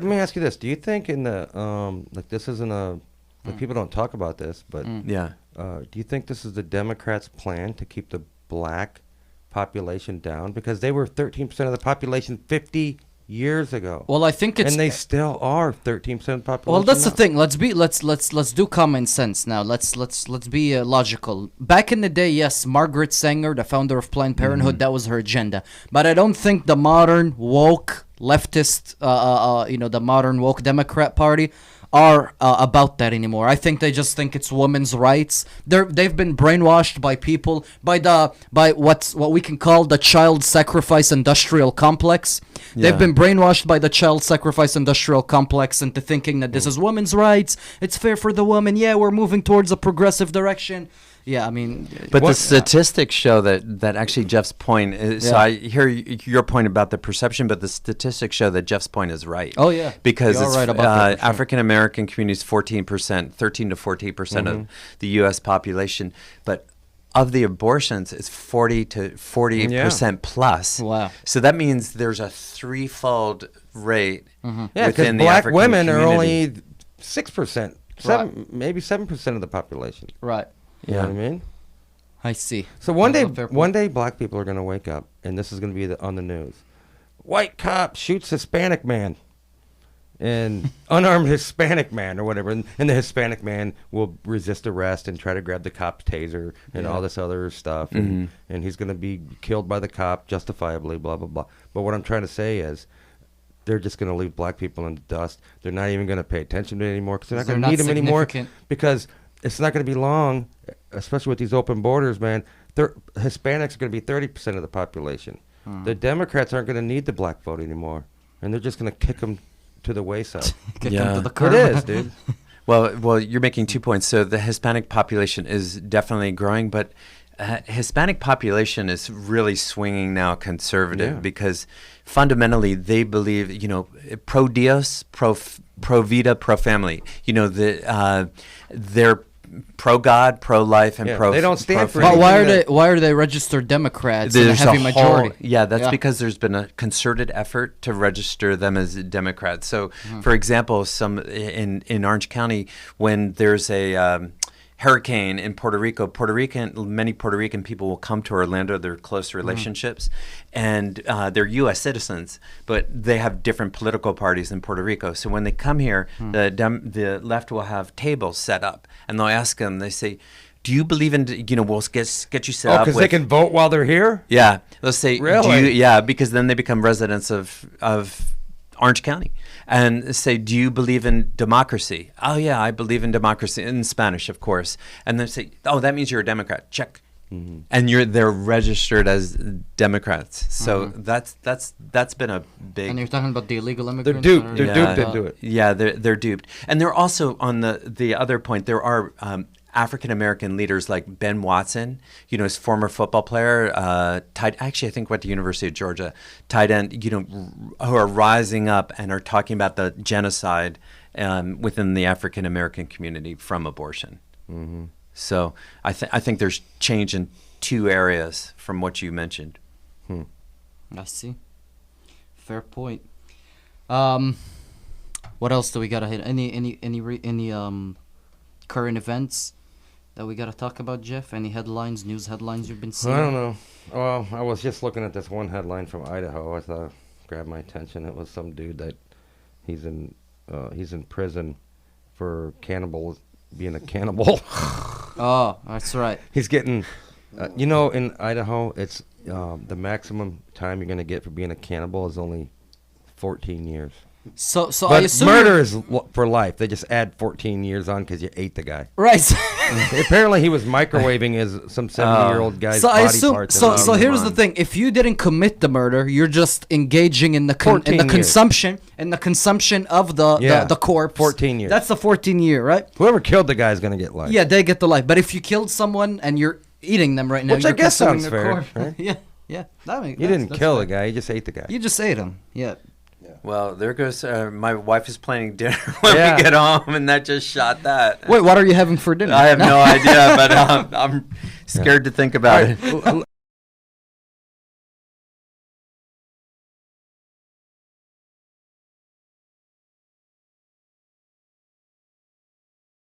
Let me ask you this: do you think in the like this isn't a like people don't talk about this, but Yeah. do you think this is the Democrats' plan to keep the black population down because they were 13% of the population 50 years ago? Well, I think it's and they still are 13% of the population. well. That's the now. thing. Let's do common sense now. Let's be logical. Back in the day, yes, Margaret Sanger, the founder of Planned Parenthood, that was her agenda. But I don't think the modern woke leftist, the modern woke Democrat Party are about that anymore. I think they just think it's women's rights. They've been brainwashed by people by what we can call the child sacrifice industrial complex. They've been brainwashed by the child sacrifice industrial complex into thinking that this is women's rights. It's fair for the woman. Yeah, we're moving towards a progressive direction. Yeah, I mean, but the statistics show that actually Jeff's point is, so I hear your point about the perception, but the statistics show that Jeff's point is right. Oh, yeah. Because You're it's, right about that, for sure. African American communities, 14%, 13 to 14% of the U.S. population, but of the abortions, it's 40 to 48% plus. Wow. So that means there's a threefold rate Yeah, because within the black African women are community. only 6%, maybe 7% of the population. right. You know what I mean? I see. So one That's a fair point. day, black people are going to wake up, and this is going to be on the news. White cop shoots Hispanic man, and unarmed Hispanic man or whatever, and the Hispanic man will resist arrest and try to grab the cop's taser and all this other stuff, and he's going to be killed by the cop justifiably, blah, blah, blah. But what I'm trying to say is they're just going to leave black people in the dust. They're not even going to pay attention to it anymore because they're not going to need them anymore because it's not going to be long, especially with these open borders, man. Hispanics are going to be 30% of the population. The Democrats aren't going to need the black vote anymore, and they're just going to kick them to the wayside. Kick them to the curb. It is, dude. Well, you're making 2 points. So the Hispanic population is definitely growing, but Hispanic population is really swinging now conservative because fundamentally they believe, pro Dios, pro vida, pro family. They're pro God, pro life, and pro. They don't stand for. But why are they registered Democrats in a heavy majority? That's because there's been a concerted effort to register them as Democrats. So, for example, some in Orange County, when there's a hurricane in Puerto Rico, many Puerto Rican people will come to Orlando. They're close relationships, and they're U.S. citizens, but they have different political parties in Puerto Rico. So when they come here, the left will have tables set up, and they'll ask them. They say, "Do you believe in? We'll get you set up because they can vote while they're here." Yeah, they'll say, "Really?" Because then they become residents of Orange County. And say, do you believe in democracy? Oh, yeah, I believe in democracy, in Spanish, of course. And they say, oh, that means you're a Democrat. Check. And they're registered as Democrats. So that's been a big. And you're talking about the illegal immigrants. They're duped. They're duped into it. Yeah, they're duped. And they're also on the other point. There are African-American leaders like Ben Watson, his former football player, actually I think went to University of Georgia, tight end, who are rising up and are talking about the genocide within the African-American community from abortion. So I think there's change in two areas from what you mentioned. I see. Fair point. What else do we gotta hit? Any current events that we got to talk about, Jeff? Any news headlines you've been seeing? I don't know. Well, I was just looking at this one headline from Idaho. I thought it grabbed my attention. It was some dude that he's in prison for being a cannibal. Oh, that's right. He's getting, in Idaho, it's the maximum time you're going to get for being a cannibal is only 14 years. So but I assume murder is for life. They just add 14 years on because you ate the guy. Right. Apparently, he was microwaving some 70-year-old guy's so I body assume. parts. So here's the thing: if you didn't commit the murder, you're just engaging in the consumption of the corpse. 14 years. That's the 14-year, right? Whoever killed the guy is going to get life. Yeah, they get the life. But if you killed someone and you're eating them right now, which you're I guess consuming sounds their fair. corpse. Right? Yeah. You didn't kill the guy. You just ate the guy. You just ate him. Yeah. Well, there goes. My wife is planning dinner when we get home, and that just shot that. Wait, what are you having for dinner? I have no idea, but I'm scared to think about it.